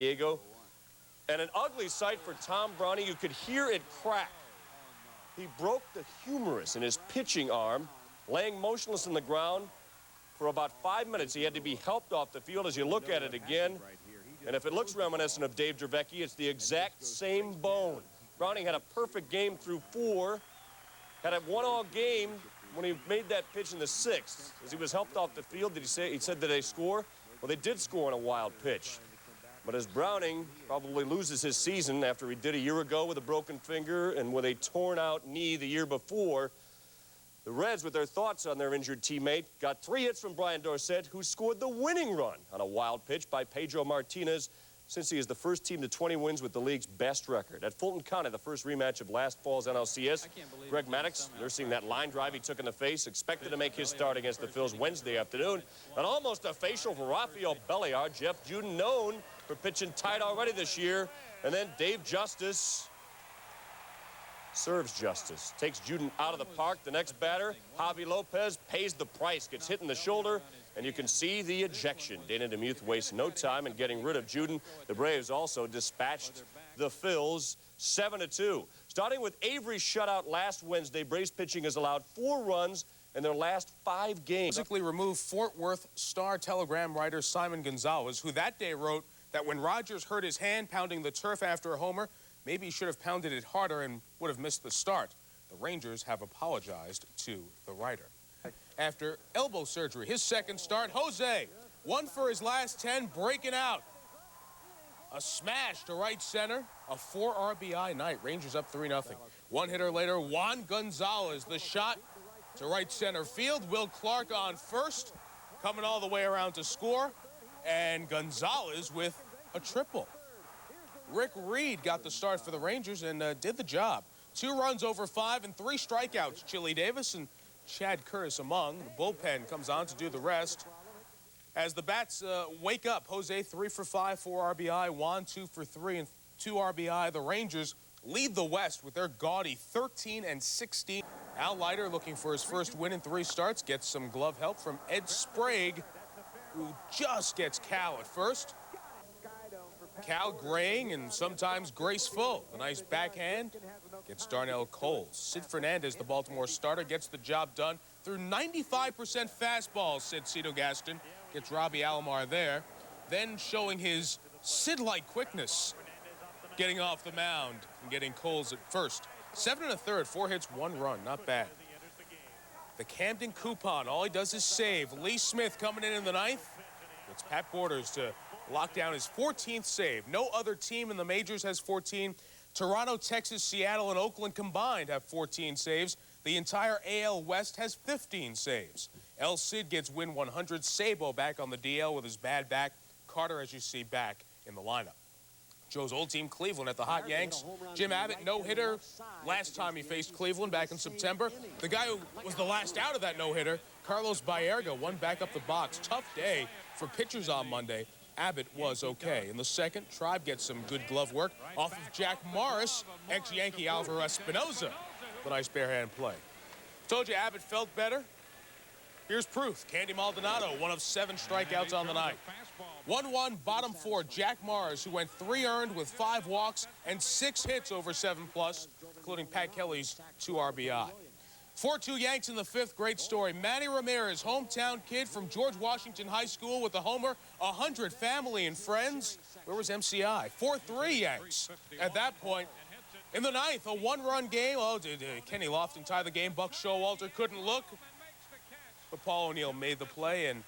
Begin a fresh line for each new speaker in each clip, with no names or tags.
Diego. And an ugly sight for Tom Browning. You could hear it crack. He broke the humerus in his pitching arm, laying motionless in the ground for about 5 minutes. He had to be helped off the field. As you look at it again, and if it looks reminiscent of Dave Dravecky, it's the exact same bone. Browning had a perfect game through 4, had a one-all game when he made that pitch in the 6th. As he was helped off the field, he said, did they score? Well, they did score on a wild pitch. But as Browning probably loses his season after he did a year ago with a broken finger and with a torn-out knee the year before, the Reds, with their thoughts on their injured teammate, got 3 hits from Brian Dorsett, who scored the winning run on a wild pitch by Pedro Martinez, since he is the first team to 20 wins with the league's best record. At Fulton County, the first rematch of last fall's NLCS, Greg Maddux, nursing that line drive he took in the face, expected to make his start against the Phils Wednesday afternoon. And almost a facial for Rafael Belliard. Jeff Juden, known for pitching tight already this year. And then Dave Justice serves justice. Takes Juden out of the park. The next batter, Javi Lopez, pays the price, gets hit in the shoulder, and you can see the ejection. Dana DeMuth wastes no time in getting rid of Juden. The Braves also dispatched the Phils 7-2. Starting with Avery's shutout last Wednesday, Braves pitching has allowed 4 runs in their last 5 games.
Basically removed Fort Worth Star-Telegram writer Simon Gonzales, who that day wrote that when Rogers hurt his hand pounding the turf after a homer, maybe he should have pounded it harder and would have missed the start. The Rangers have apologized to the writer. After elbow surgery, his second start, Jose, 1 for his last 10, breaking out. A smash to right center, a 4 RBI night. Rangers up 3-0. 1 hitter later, Juan Gonzales, the shot to right center field. Will Clark on first, coming all the way around to score. And Gonzales with a triple. Rick Reed got the start for the Rangers and did the job. 2 runs over 5 and 3 strikeouts. Chili Davis and Chad Curtis among. The bullpen comes on to do the rest. As the bats wake up, Jose 3 for 5, 4 RBI. Juan 2 for 3 and 2 RBI. The Rangers lead the West with their gaudy 13-16. Al Leiter, looking for his first win in 3 starts, gets some glove help from Ed Sprague, who just gets Cal at first. Cal graying and sometimes graceful. A nice backhand gets Darnell Coles. Sid Fernandez, the Baltimore starter, gets the job done through 95% fastballs. Sid Cito Gaston gets Robbie Alomar there. Then showing his Sid-like quickness, getting off the mound and getting Coles at first. 7 1/3, 4 hits, 1 run, not bad. The Camden Coupon, all he does is save. Lee Smith coming in the 9th. It's Pat Borders to lock down his 14th save. No other team in the majors has 14. Toronto, Texas, Seattle, and Oakland combined have 14 saves. The entire AL West has 15 saves. El Cid gets win 100. Sabo back on the DL with his bad back. Carter, as you see, back in the lineup. Joe's old team, Cleveland, at the Hot Yanks. Jim Abbott, no-hitter last time he faced Cleveland back in September. The guy who was the last out of that no-hitter, Carlos Baerga, one back up the box. Tough day for pitchers on Monday. Abbott was okay. In the second, Tribe gets some good glove work off of Jack Morris, ex-Yankee Alvaro Espinoza. The nice barehand play. Told you Abbott felt better. Here's proof. Candy Maldonado, 1 of 7 strikeouts on the night. 1-1, bottom 4, Jack Morris, who went 3 earned with 5 walks and 6 hits over 7+, including Pat Kelly's 2 RBI. 4-2 Yanks in the 5th, great story. Manny Ramirez, hometown kid from George Washington High School with a homer, 100 family and friends. Where was MCI? 4-3 Yanks. At that point, in the 9th, a 1-run game. Oh, did Kenny Lofton tie the game? Buck Showalter couldn't look. But Paul O'Neill made the play, and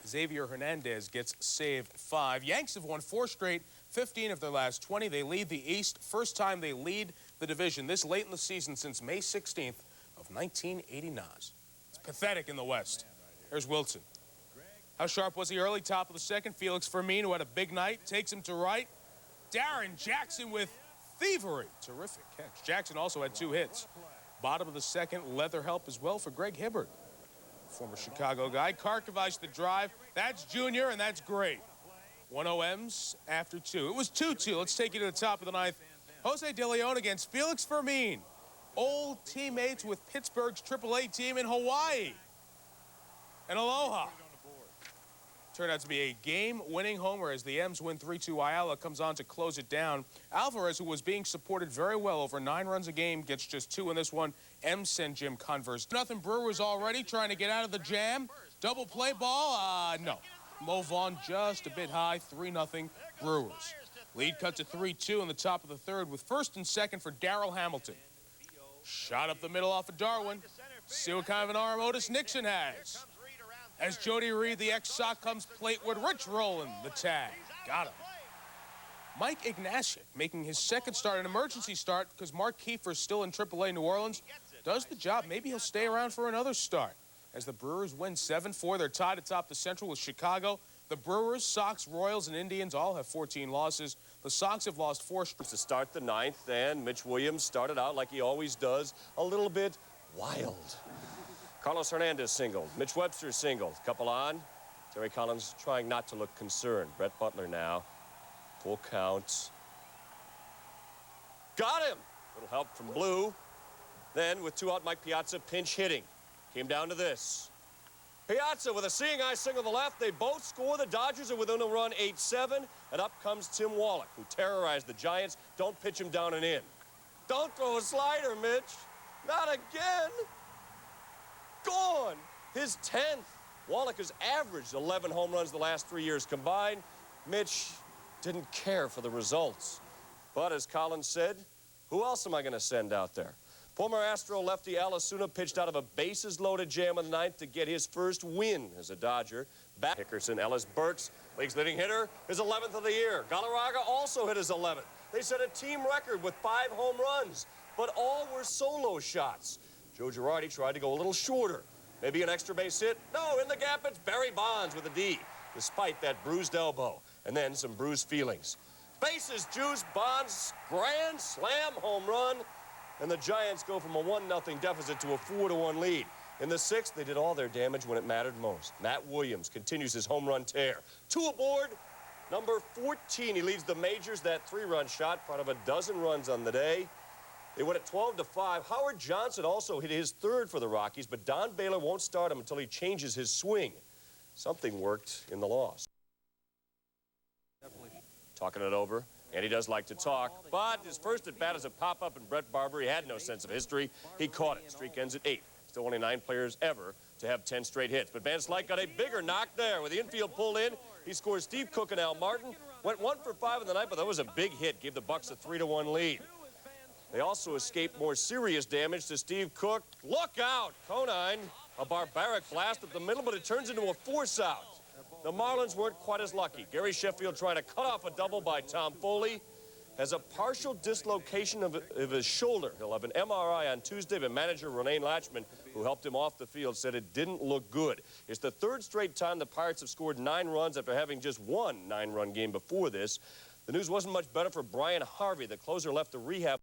Xavier Hernandez gets saved 5. Yanks have won 4 straight, 15 of their last 20. They lead the East. First time they lead the division this late in the season since May 16th of 1989. It's pathetic in the West. There's Wilson. How sharp was he early? Top of the second. Felix Fermin, who had a big night, takes him to right. Daren Jackson with thievery. Terrific catch. Jackson also had 2 hits. Bottom of the second, leather help as well for Greg Hibbert. Former Chicago guy. Karkovic the drive. That's Junior, and that's great. 1-0 M's after 2. It was 2-2. Let's take you to the top of the 9th. Jose De Leon against Felix Fermin. Old teammates with Pittsburgh's AAA team in Hawaii. And aloha. Turned out to be a game-winning homer as the M's win 3-2. Ayala comes on to close it down. Alvarez, who was being supported very well, over 9 runs a game, gets just 2 in this one. M's send Jim Converse. Nothing. Brewers already trying to get out of the jam. Double play ball? No. Vaughn just a bit high. 3-0 Brewers. Lead cut to 3-2 in the top of the third with first and second for Darrell Hamilton. Shot up the middle off of Darwin. See what kind of an arm Otis Nixon has. As Jody Reed, the ex-Sox, comes plateward, Rich rolling the tag. Got him. Mike Ignatiuk making his second start, an emergency start, because Mark Kiefer's still in AAA New Orleans. Does the job. Maybe he'll stay around for another start. As the Brewers win 7-4, they're tied atop the Central with Chicago. The Brewers, Sox, Royals, and Indians all have 14 losses. The Sox have lost 4 straight.
To start the 9th, and Mitch Williams started out like he always does, a little bit wild. Carlos Hernandez singled. Mitch Webster singled. Couple on. Terry Collins trying not to look concerned. Brett Butler now. Full counts. Got him! Little help from Blue. Then, with 2 out, Mike Piazza pinch hitting. Came down to this. Piazza with a seeing eye single to the left. They both score. The Dodgers are within a run 8-7. And up comes Tim Wallach, who terrorized the Giants. Don't pitch him down and in. Don't throw a slider, Mitch. Not again. Gone. His 10th. Wallach has averaged 11 home runs the last 3 years combined. Mitch didn't care for the results. But as Collins said, who else am I going to send out there? Former Astro lefty Alasuna pitched out of a bases-loaded jam in the 9th to get his first win as a Dodger. Back Hickerson, Ellis Burks, league's leading hitter, his 11th of the year. Galarraga also hit his 11th. They set a team record with 5 home runs, but all were solo shots. Joe Girardi tried to go a little shorter. Maybe an extra base hit? No, in the gap, it's Barry Bonds with a D, despite that bruised elbow, and then some bruised feelings. Bases juice, Bonds, grand slam home run, and the Giants go from a 1-0 deficit to a 4-1 lead. In the 6th, they did all their damage when it mattered most. Matt Williams continues his home run tear. 2 aboard, number 14. He leads the majors, that 3-run shot, front of a dozen runs on the day. They win at 12-5. Howard Johnson also hit his 3rd for the Rockies, but Don Baylor won't start him until he changes his swing. Something worked in the loss. Talking it over. And he does like to talk, but his first at-bat is a pop-up, and Brett Barber, he had no sense of history. He caught it. Streak ends at 8. Still only 9 players ever to have 10 straight hits. But Van Slyke got a bigger knock there. With the infield pulled in, he scores Steve Cook and Al Martin. Went 1 for 5 in the night, but that was a big hit. Gave the Bucks a 3-1 lead. They also escaped more serious damage to Steve Cook. Look out! Conine, a barbaric blast up the middle, but it turns into a force out. The Marlins weren't quite as lucky. Gary Sheffield trying to cut off a double by Tom Foley. Has a partial dislocation of his shoulder. He'll have an MRI on Tuesday, but manager Renee Latchman, who helped him off the field, said it didn't look good. It's the 3rd straight time the Pirates have scored 9 runs after having just 1 9-run game before this. The news wasn't much better for Brian Harvey. The closer left the rehab.